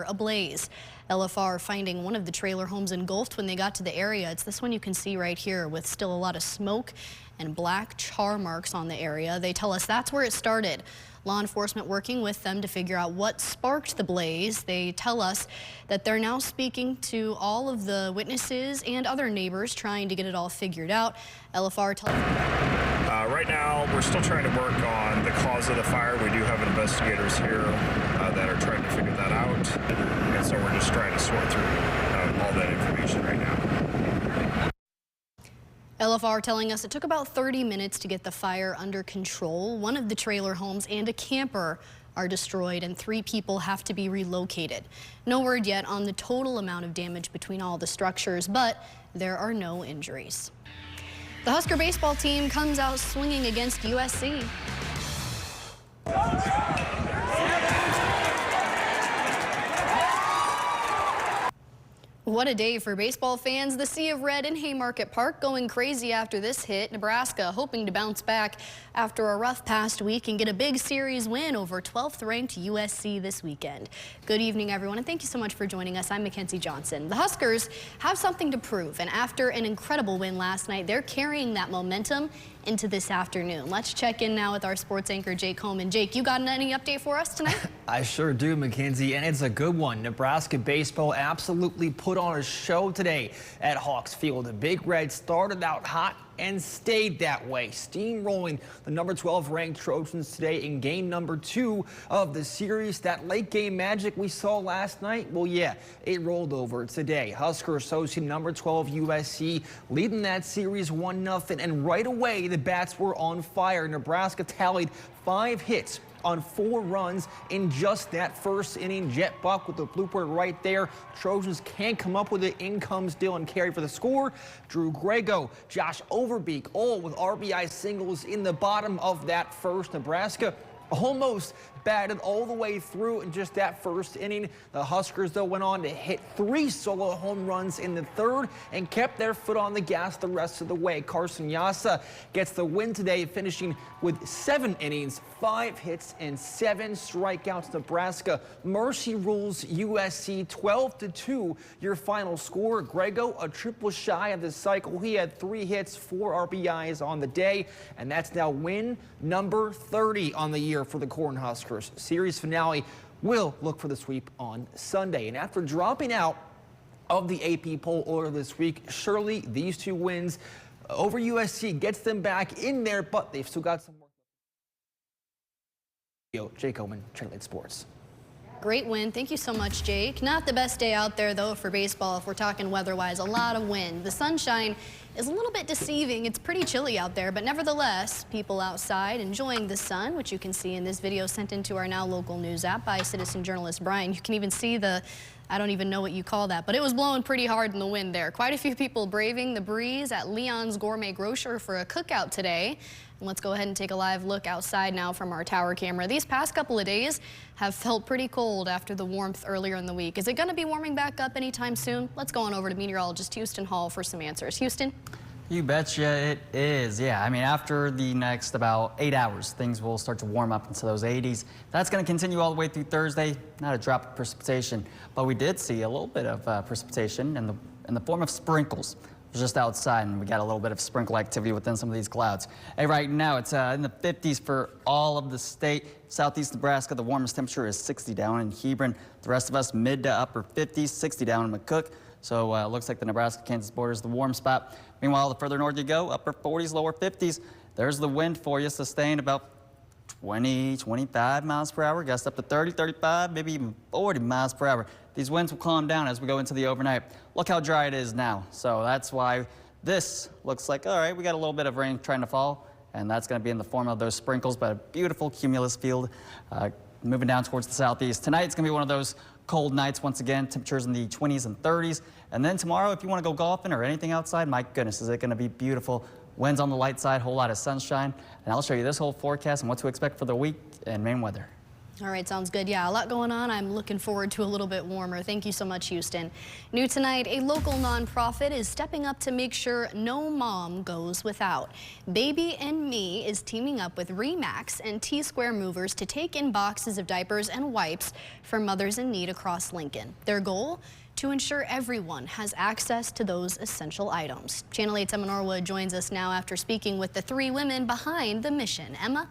ablaze. LFR finding one of the trailer homes engulfed when they got to the area. It's this one you can see right here with still a lot of smoke and black char marks on the area. They tell us that's where it started. Law enforcement working with them to figure out what sparked the blaze. They tell us that they're now speaking to all of the witnesses and other neighbors trying to get it all figured out. LFR tells right now, we're still trying to work on the cause of the fire. We do have investigators here that are trying to figure that out. And so we're just trying to sort through all that information right now. LFR telling us it took about 30 minutes to get the fire under control. One of the trailer homes and a camper are destroyed and 3 people have to be relocated. No word yet on the total amount of damage between all the structures, but there are no injuries. The Husker baseball team comes out swinging against USC. What a day for baseball fans. The Sea of Red in Haymarket Park going crazy after this hit. Nebraska hoping to bounce back after a rough past week and get a big series win over 12th ranked USC this weekend. Good evening, everyone, and thank you so much for joining us. I'm Mackenzie Johnson. The Huskers have something to prove, and after an incredible win last night, they're carrying that momentum into this afternoon. Let's check in now with our sports anchor, Jake Coleman. Jake, you got any update for us tonight? I sure do, Mackenzie, and it's a good one. Nebraska baseball absolutely put on a show today at Hawks Field. The Big Red started out hot and stayed that way, steamrolling the number 12 ranked Trojans today in game number 2 of the series. That late game magic we saw last night, well, yeah, it rolled over today. Huskers hosting number 12 USC, leading that series 1-0, and right away the bats were on fire. Nebraska tallied 5 hits on 4 runs in just that first inning. Jet Buck with the blooper right there. Trojans can't come up with it. In comes Dylan Carey for the score. Drew Grego, Josh Overbeek, all with RBI singles in the bottom of that first. Nebraska almost batted all the way through in just that first inning. The Huskers, though, went on to hit 3 solo home runs in the third and kept their foot on the gas the rest of the way. Carson Yasa gets the win today, finishing with 7 innings, 5 hits, and 7 strikeouts. Nebraska mercy rules USC 12-2. Your final score. Grego, a triple shy of the cycle. He had 3 hits, 4 RBIs on the day, and that's now win number 30 on the year for the Cornhuskers. Series finale will look for the sweep on Sunday. And after dropping out of the AP poll order this week, surely these 2 wins over USC gets them back in there, but they've still got some work. Jake Oman, Channel 8 Sports. Great win. Thank you so much, Jake. Not the best day out there, though, for baseball if we're talking weather-wise. A lot of wind. The sunshine is a little bit deceiving. It's pretty chilly out there, but nevertheless, people outside enjoying the sun, which you can see in this video sent into our Now Local News app by citizen journalist Brian. You can even see the, I don't even know what you call that, but it was blowing pretty hard in the wind there. Quite a few people braving the breeze at Leon's Gourmet Grocer for a cookout today. And let's go ahead and take a live look outside now from our tower camera. These past couple of days have felt pretty cold after the warmth earlier in the week. Is it going to be warming back up anytime soon? Let's go on over to meteorologist Houston Hall for some answers. Houston? You betcha it is. Yeah, I mean, after the next about 8 hours, things will start to warm up into those 80s. That's going to continue all the way through Thursday. Not a drop of precipitation, but we did see a little bit of precipitation in the form of sprinkles. Just outside, and we got a little bit of sprinkle activity within some of these clouds. Hey, right now it's in the 50s for all of the state. Southeast Nebraska, the warmest temperature is 60 down in Hebron. The rest of us mid to upper 50s, 60 down in McCook. So it looks like the Nebraska-Kansas border is the warm spot. Meanwhile, the further north you go, upper 40s, lower 50s. There's the wind for you, sustained about 20, 25 miles per hour, gusts up to 30, 35, maybe even 40 miles per hour. These winds will calm down as we go into the overnight. Look how dry it is now. So that's why this looks like, all right, we got a little bit of rain trying to fall, and that's going to be in the form of those sprinkles, but a beautiful cumulus field moving down towards the southeast. Tonight it's going to be one of those cold nights once again, temperatures in the 20s and 30s. And then tomorrow, if you want to go golfing or anything outside, my goodness, is it going to be beautiful. Winds on the light side, whole lot of sunshine. And I'll show you this whole forecast and what to expect for the week in Maine weather. All right, sounds good. Yeah, a lot going on. I'm looking forward to a little bit warmer. Thank you so much, Houston. New tonight, a local nonprofit is stepping up to make sure no mom goes without. Baby and Me is teaming up with Remax and T-Square Movers to take in boxes of diapers and wipes for mothers in need across Lincoln. Their goal? To ensure everyone has access to those essential items. Channel 8's Emma Norwood joins us now after speaking with the 3 women behind the mission. Emma?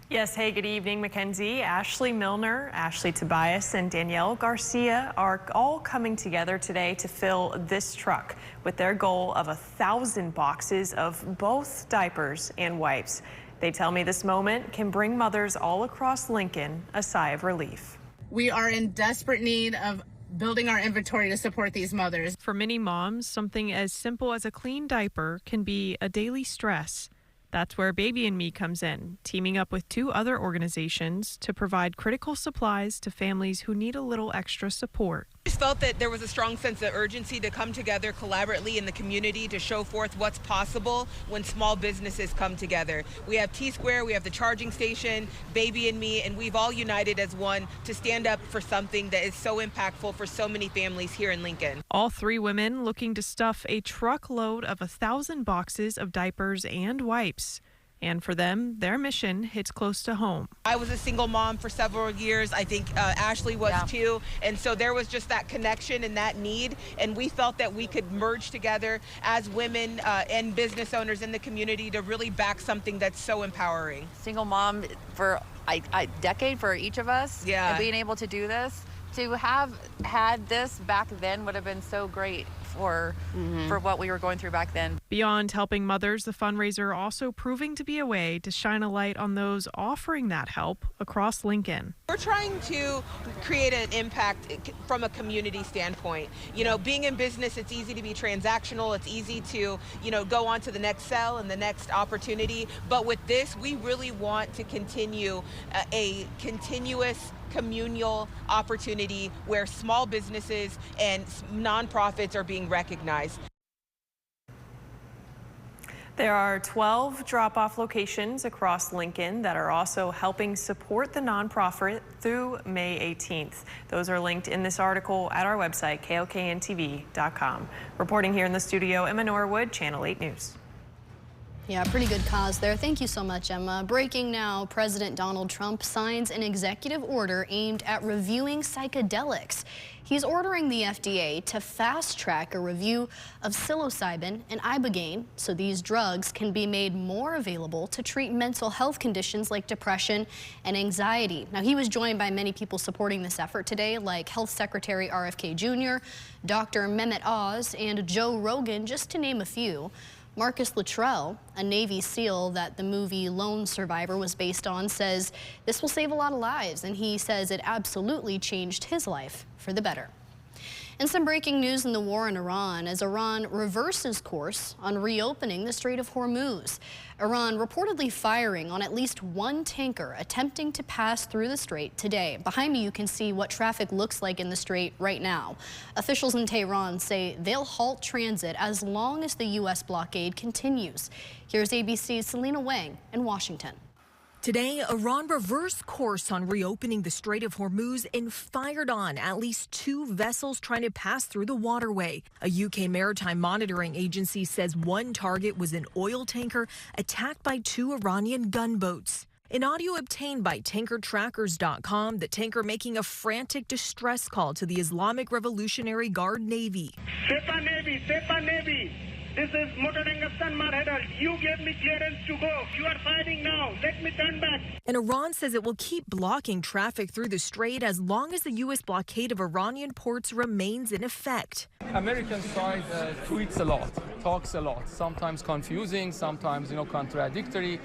Yes, hey, good evening, Mackenzie. Ashley Milner, Ashley Tobias, and Danielle Garcia are all coming together today to fill this truck with their goal of 1,000 boxes of both diapers and wipes. They tell me this moment can bring mothers all across Lincoln a sigh of relief. We are in desperate need of building our inventory to support these mothers. For many moms, something as simple as a clean diaper can be a daily stress. That's where Baby and Me comes in, teaming up with 2 other organizations to provide critical supplies to families who need a little extra support. I just felt that there was a strong sense of urgency to come together collaboratively in the community to show forth what's possible when small businesses come together. We have T-Square, we have the charging station, Baby and Me, and we've all united as one to stand up for something that is so impactful for so many families here in Lincoln. All 3 women looking to stuff a truckload of 1,000 boxes of diapers and wipes. And for them, their mission hits close to home. I was a single mom for several years. I think Ashley was too. And so there was just that connection and that need. And we felt that we could merge together as women and business owners in the community to really back something that's so empowering. Single mom for a decade for each of us. Yeah. And being able to do this, to have had this back then would have been so great for what we were going through back then. Beyond helping mothers, the fundraiser also proving to be a way to shine a light on those offering that help across Lincoln. We're trying to create an impact from a community standpoint. You know, being in business, it's easy to be transactional. It's easy to, go on to the next sell and the next opportunity. But with this, we really want to continue a continuous communal opportunity where small businesses and nonprofits are being recognized. There are 12 drop-off locations across Lincoln that are also helping support the nonprofit through May 18th. Those are linked in this article at our website, klkntv.com. Reporting here in the studio, Emma Norwood, Channel 8 News. Yeah, pretty good cause there. Thank you so much, Emma. Breaking now, President Donald Trump signs an executive order aimed at reviewing psychedelics. He's ordering the FDA to fast-track a review of psilocybin and ibogaine so these drugs can be made more available to treat mental health conditions like depression and anxiety. Now, he was joined by many people supporting this effort today, like Health Secretary RFK Jr., Dr. Mehmet Oz, and Joe Rogan, just to name a few. Marcus Luttrell, a Navy SEAL that the movie Lone Survivor was based on, says this will save a lot of lives, and he says it absolutely changed his life for the better. And some breaking news in the war in Iran as Iran reverses course on reopening the Strait of Hormuz. Iran reportedly firing on at least 1 tanker attempting to pass through the strait today. Behind me, you can see what traffic looks like in the strait right now. Officials in Tehran say they'll halt transit as long as the U.S. blockade continues. Here's ABC's Selena Wang in Washington. Today, Iran reversed course on reopening the Strait of Hormuz and fired on at least 2 vessels trying to pass through the waterway. A UK maritime monitoring agency says 1 target was an oil tanker attacked by 2 Iranian gunboats. In audio obtained by tankertrackers.com, the tanker making a frantic distress call to the Islamic Revolutionary Guard Navy. Sepa Navy. This is Motor Engafsan Marhedal. You gave me clearance to go. You are fighting now. Let me turn back. And Iran says it will keep blocking traffic through the strait as long as the U.S. blockade of Iranian ports remains in effect. American side tweets a lot, talks a lot, sometimes confusing, sometimes, contradictory.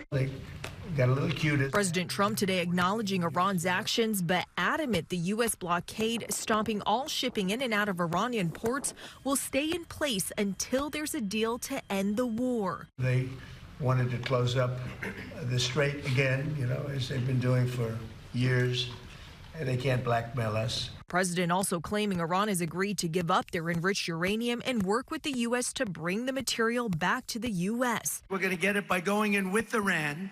Got a little cute. President Trump today acknowledging Iran's actions, but adamant the U.S. blockade stopping all shipping in and out of Iranian ports will stay in place until there's a deal to end the war. They wanted to close up the strait again, as they've been doing for years, and they can't blackmail us. President also claiming Iran has agreed to give up their enriched uranium and work with the U.S. to bring the material back to the U.S. We're going to get it by going in with Iran.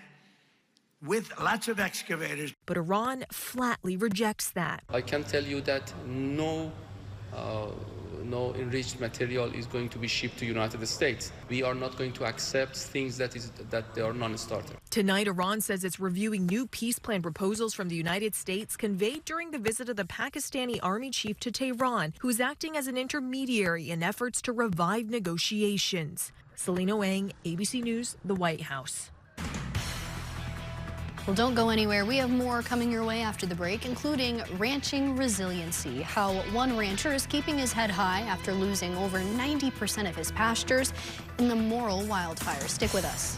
with lots of excavators. But Iran flatly rejects that. I can tell you that no enriched material is going to be shipped to United States. We are not going to accept things that they are non-starter. Tonight, Iran says it's reviewing new peace plan proposals from the United States conveyed during the visit of the Pakistani army chief to Tehran, who's acting as an intermediary in efforts to revive negotiations. Selena Wang, ABC News, the White House. Well, don't go anywhere. We have more coming your way after the break, including ranching resiliency, how one rancher is keeping his head high after losing over 90% of his pastures in the Morrill wildfire. Stick with us.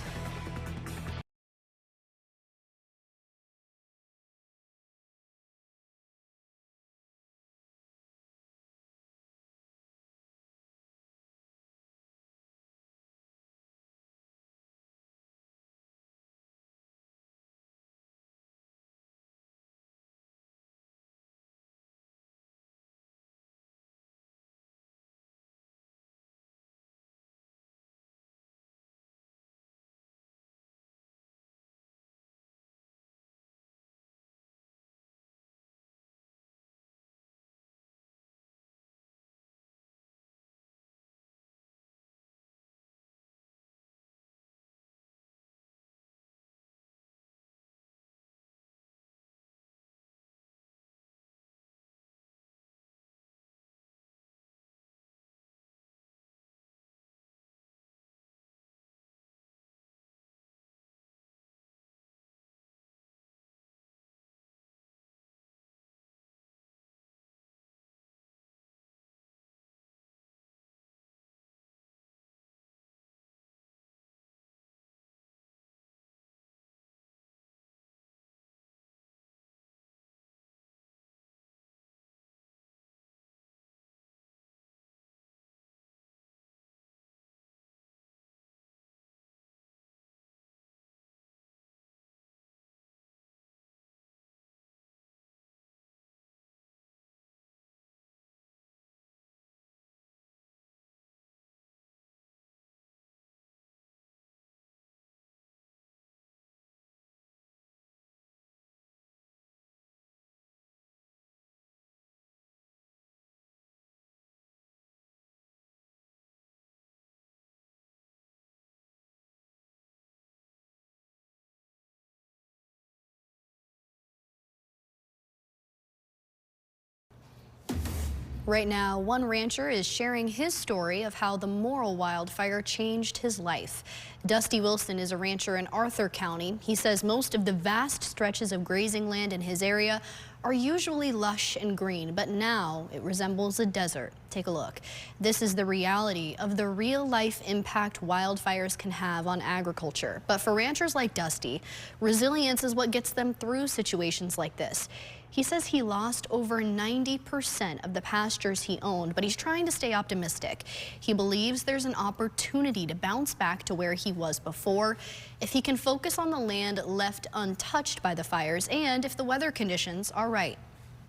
Right now, one rancher is sharing his story of how the Morrill wildfire changed his life. Dusty Wilson is a rancher in Arthur County. He says most of the vast stretches of grazing land in his area are usually lush and green, but now it resembles a desert. Take a look. This is the reality of the real-life impact wildfires can have on agriculture. But for ranchers like Dusty, resilience is what gets them through situations like this. He says he lost over 90% of the pastures he owned, but he's trying to stay optimistic. He believes there's an opportunity to bounce back to where he was before if he can focus on the land left untouched by the fires and if the weather conditions are right.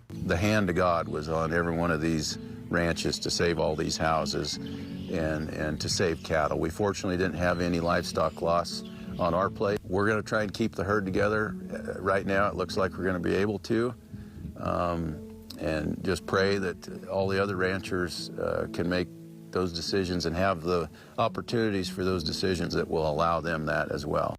The hand of God was on every one of these ranches to save all these houses and to save cattle. We fortunately didn't have any livestock loss on our plate. We're going to try and keep the herd together. Right now, it looks like we're going to be able to. And just pray that all the other ranchers can make those decisions and have the opportunities for those decisions that will allow them that as well.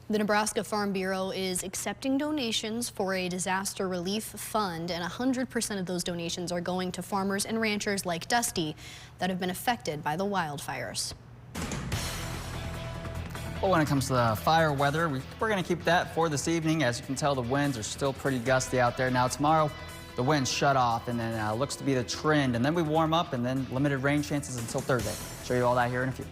The Nebraska Farm Bureau is accepting donations for a disaster relief fund, and 100% of those donations are going to farmers and ranchers like Dusty that have been affected by the wildfires. Well, when it comes to the fire weather, we're going to keep that for this evening. As you can tell, the winds are still pretty gusty out there. Now tomorrow, the winds shut off, and then looks to be the trend. And then we warm up, and then limited rain chances until Thursday. Show you all that here in a few.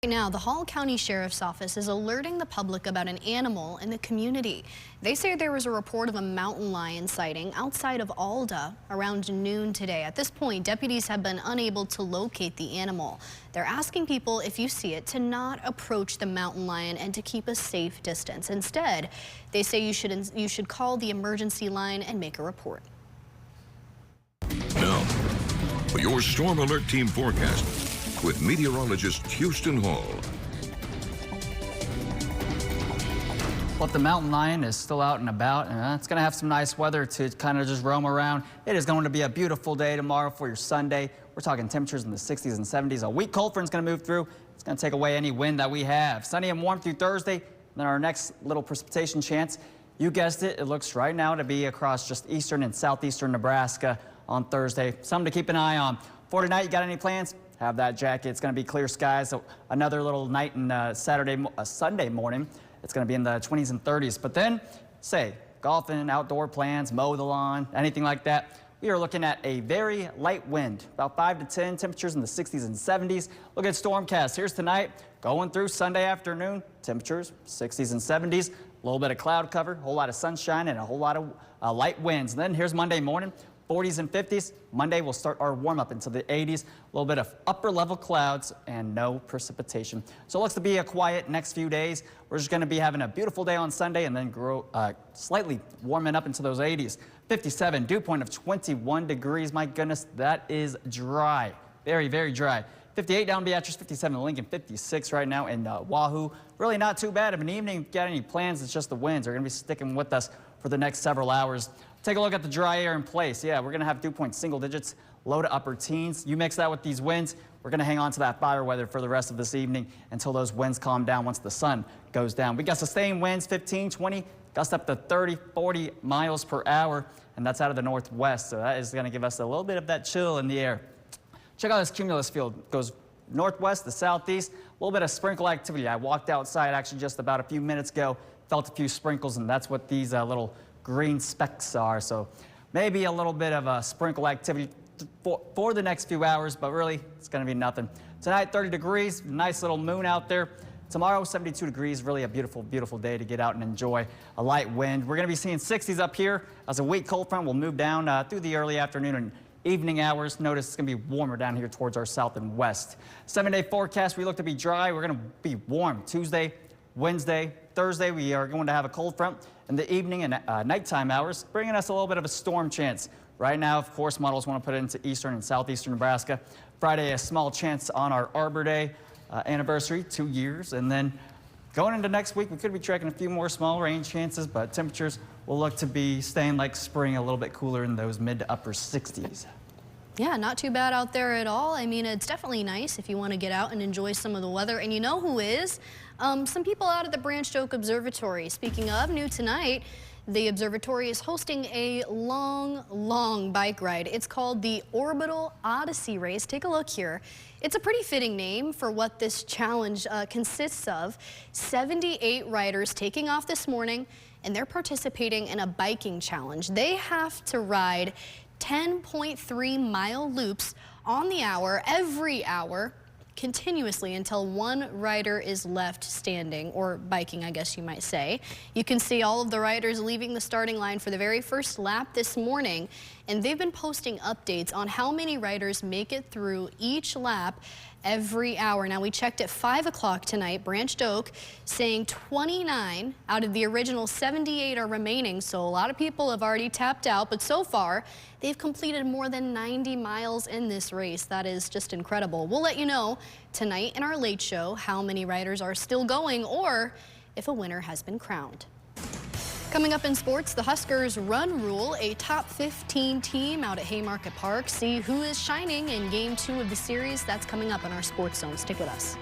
Right now, the Hall County Sheriff's Office is alerting the public about an animal in the community. They say there was a report of a mountain lion sighting outside of Alda around noon today. At this point, deputies have been unable to locate the animal. They're asking people, if you see it, to not approach the mountain lion and to keep a safe distance. Instead, they say you should call the emergency line and make a report. Now, for your Storm Alert Team forecast with meteorologist Houston Hall. Well, the mountain lion is still out and about, and it's going to have some nice weather to kind of just roam around. It is going to be a beautiful day tomorrow for your Sunday. We're talking temperatures in the 60s and 70s. A weak cold front's going to move through. It's going to take away any wind that we have. Sunny and warm through Thursday. Then our next little precipitation chance, you guessed it, it looks right now to be across just eastern and southeastern Nebraska on Thursday. Something to keep an eye on. For tonight, you got any plans? Have that jacket. It's going to be clear skies. So another little night and Sunday morning. It's going to be in the 20s and 30s. But then, say, golfing, outdoor plans, mow the lawn, anything like that. We are looking at a very light wind, about 5 to 10, temperatures in the 60s and 70s. Look at Stormcast. Here's tonight, going through Sunday afternoon, temperatures 60s and 70s. A little bit of cloud cover, a whole lot of sunshine, and a whole lot of light winds. And then here's Monday morning. 40s and 50s. Monday we'll start our warm up into the 80s. A little bit of upper level clouds and no precipitation. So it looks to be a quiet next few days. We're just going to be having a beautiful day on Sunday and then slightly warming up into those 80s. 57, dew point of 21 degrees. My goodness, that is dry. Very, very dry. 58 down Beatrice, 57 in Lincoln, 56 right now in Wahoo. Really not too bad of an evening. If you got any plans, it's just the winds are going to be sticking with us for the next several hours. Take a look at the dry air in place. Yeah, we're going to have dew point single digits, low to upper teens. You mix that with these winds, we're going to hang on to that fire weather for the rest of this evening until those winds calm down once the sun goes down. We got sustained winds, 15, 20, gust up to 30, 40 miles per hour, and that's out of the northwest. So that is going to give us a little bit of that chill in the air. Check out this cumulus field. It goes northwest to southeast, a little bit of sprinkle activity. I walked outside actually just about a few minutes ago, felt a few sprinkles, and that's what these little green specks are. So maybe a little bit of a sprinkle activity for the next few hours, but really it's going to be nothing. Tonight, 30 degrees, nice little moon out there. Tomorrow, 72 degrees, really a beautiful, beautiful day to get out and enjoy a light wind. We're going to be seeing 60s up here as a weak cold front will move down through the early afternoon and evening hours. Notice it's going to be warmer down here towards our south and west. 7-day forecast, we look to be dry. We're going to be warm Tuesday, Wednesday, Thursday. We are going to have a cold front in the evening and nighttime hours, bringing us a little bit of a storm chance. Right now, of course, models want to put it into eastern and southeastern Nebraska. Friday, a small chance on our Arbor Day anniversary, 2 years. And then going into next week, we could be tracking a few more small rain chances, but temperatures will look to be staying like spring, a little bit cooler in those mid to upper 60s. Yeah, not too bad out there at all. I mean, it's definitely nice if you want to get out and enjoy some of the weather. And you know who is? Some people out at the Branched Oak Observatory. Speaking of, new tonight, the observatory is hosting a long bike ride. It's called the Orbital Odyssey Race. Take a look here. It's a pretty fitting name for what this challenge consists of. 78 riders taking off this morning, and they're participating in a biking challenge. They have to ride 10.3-mile loops on the hour, every hour, continuously until one rider is left standing, or biking, I guess you might say. You can see all of the riders leaving the starting line for the very first lap this morning, and they've been posting updates on how many riders make it through each lap every hour. Now, we checked at 5 o'clock tonight, Branched Oak saying 29 out of the original 78 are remaining, so a lot of people have already tapped out, but so far they've completed more than 90 miles in this race. That is just incredible. We'll let you know tonight in our late show how many riders are still going or if a winner has been crowned. Coming up in sports, the Huskers Run Rule, a top 15 team out at Haymarket Park. See who is shining in Game 2 of the series. That's coming up in our Sports Zone. Stick with us.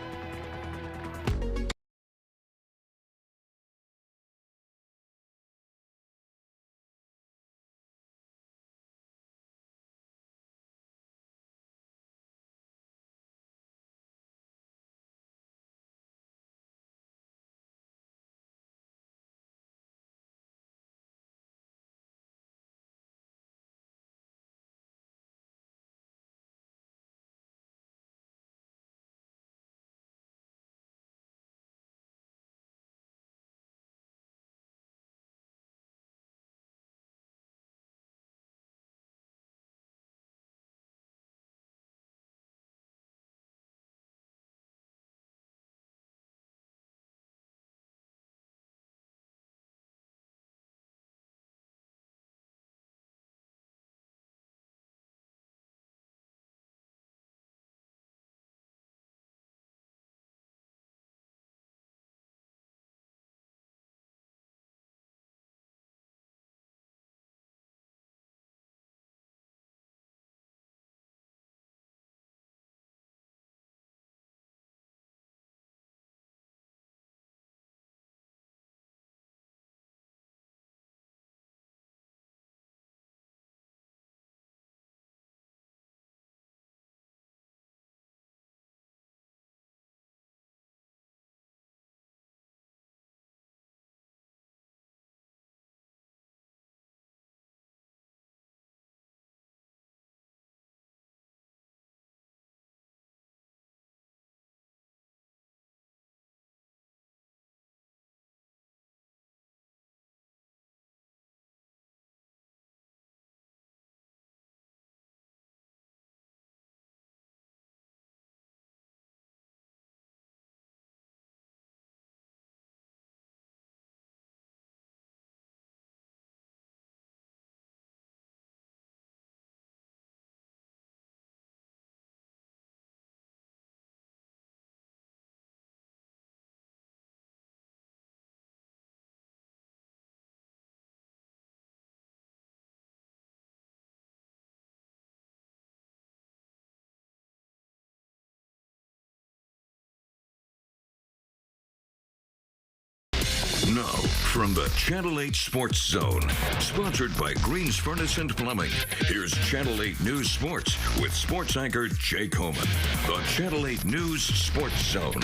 Now, from the Channel 8 Sports Zone, sponsored by Greens Furnace and Plumbing, here's Channel 8 News Sports with sports anchor Jake Homan. The Channel 8 News Sports Zone.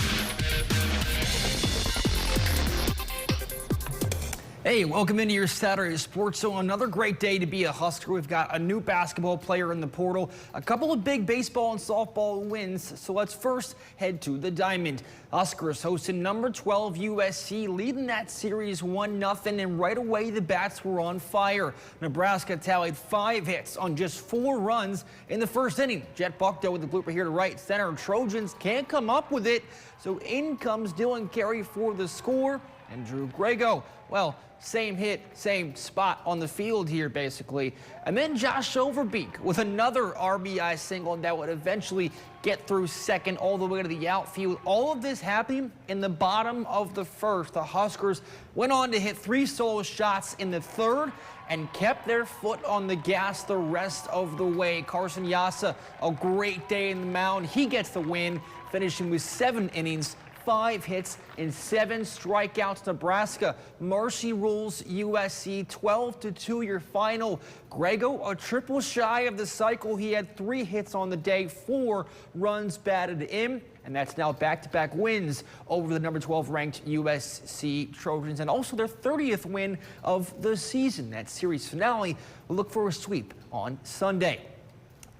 Hey, welcome into your Saturday Sports Zone. Another great day to be a Husker. We've got a new basketball player in the portal, a couple of big baseball and softball wins. So let's first head to the Diamond. Huskers hosting number 12 USC, leading that series 1-0, and right away the bats were on fire. Nebraska tallied 5 hits on just 4 runs in the first inning. Jet Buckdo with the blooper here to right center. Trojans can't come up with it, so in comes Dylan Carey for the score, and Drew Grego, well, same hit, same spot on the field here, basically. And then Josh Overbeek with another RBI single that would eventually get through second all the way to the outfield. All of this happening in the bottom of the first. The Huskers went on to hit 3 solo shots in the third and kept their foot on the gas the rest of the way. Carson Yassa, a great day in the mound. He gets the win, finishing with 7 innings, 5 hits and 7 strikeouts. Nebraska mercy rules USC 12-2 your final. Grego a triple shy of the cycle. He had 3 hits on the day, 4 runs batted in, and that's now back-to-back wins over the number 12 ranked USC Trojans, and also their 30th win of the season. That series finale will look for a sweep on Sunday.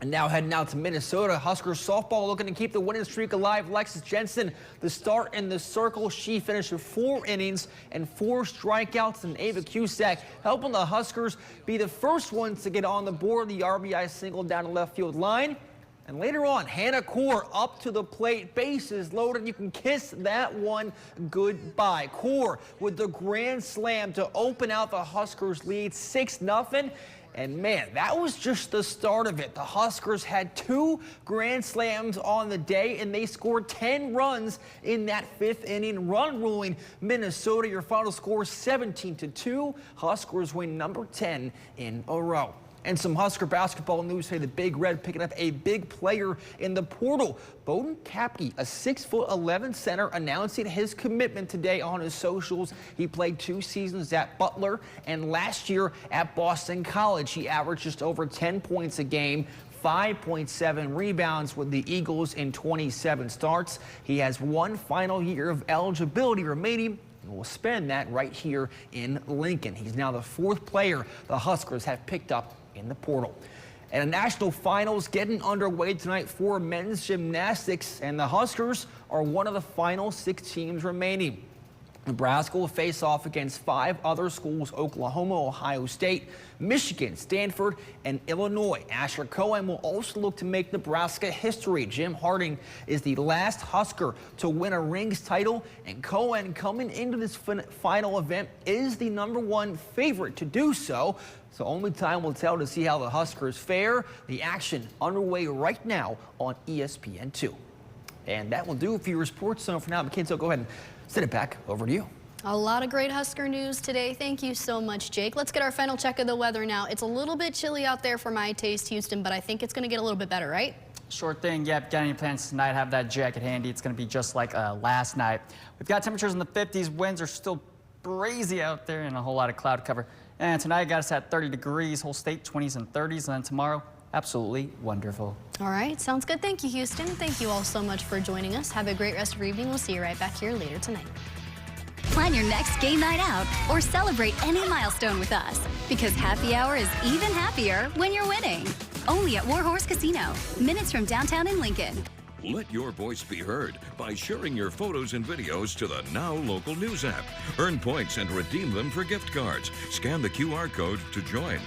And now heading out to Minnesota, Huskers softball looking to keep the winning streak alive. Lexus Jensen, the start in the circle. She finished with 4 innings and 4 strikeouts. And Ava Cusack helping the Huskers be the first ones to get on the board. The RBI single down the left field line. And later on, Hannah Core up to the plate, bases loaded. You can kiss that one goodbye. Core with the grand slam to open out the Huskers lead 6-0. And man, that was just the start of it. The Huskers had 2 grand slams on the day, and they scored 10 runs in that 5th inning, run ruling Minnesota. Your final score 17-2. Huskers win number 10 in a row. And some Husker basketball news today. The Big Red picking up a big player in the portal. Bowden Kapke, a 6'11" center, announcing his commitment today on his socials. He played 2 seasons at Butler and last year at Boston College. He averaged just over 10 points a game, 5.7 rebounds with the Eagles in 27 starts. He has 1 final year of eligibility remaining, and will spend that right here in Lincoln. He's now the 4th player the Huskers have picked up in the portal. And a national finals getting underway tonight for men's gymnastics, and the Huskers are one of the final 6 teams remaining. Nebraska will face off against 5 other schools: Oklahoma, Ohio State, Michigan, Stanford, and Illinois. Asher Cohen will also look to make Nebraska history. Jim Harding is the last Husker to win a rings title, and Cohen, coming into this final event, is the #1 favorite to do so. So only time will tell to see how the Huskers fare. The action underway right now on ESPN2. And that will do it for your Sports Zone for now. McKenzie, go ahead and send it back over to you. A lot of great Husker news today. Thank you so much, Jake. Let's get our final check of the weather now. It's a little bit chilly out there for my taste, Houston, but I think it's going to get a little bit better, right? Sure thing. Yep. Got any plans tonight? Have that jacket handy. It's going to be just like last night. We've got temperatures in the 50s. Winds are still breezy out there and a whole lot of cloud cover. And tonight got us at 30 degrees, whole state 20s and 30s. And then tomorrow, absolutely wonderful. All right. Sounds good. Thank you, Houston. Thank you all so much for joining us. Have a great rest of your evening. We'll see you right back here later tonight. Plan your next game night out or celebrate any milestone with us, because happy hour is even happier when you're winning. Only at Warhorse Casino, minutes from downtown in Lincoln. Let your voice be heard by sharing your photos and videos to the Now Local News app. Earn points and redeem them for gift cards. Scan the QR code to join.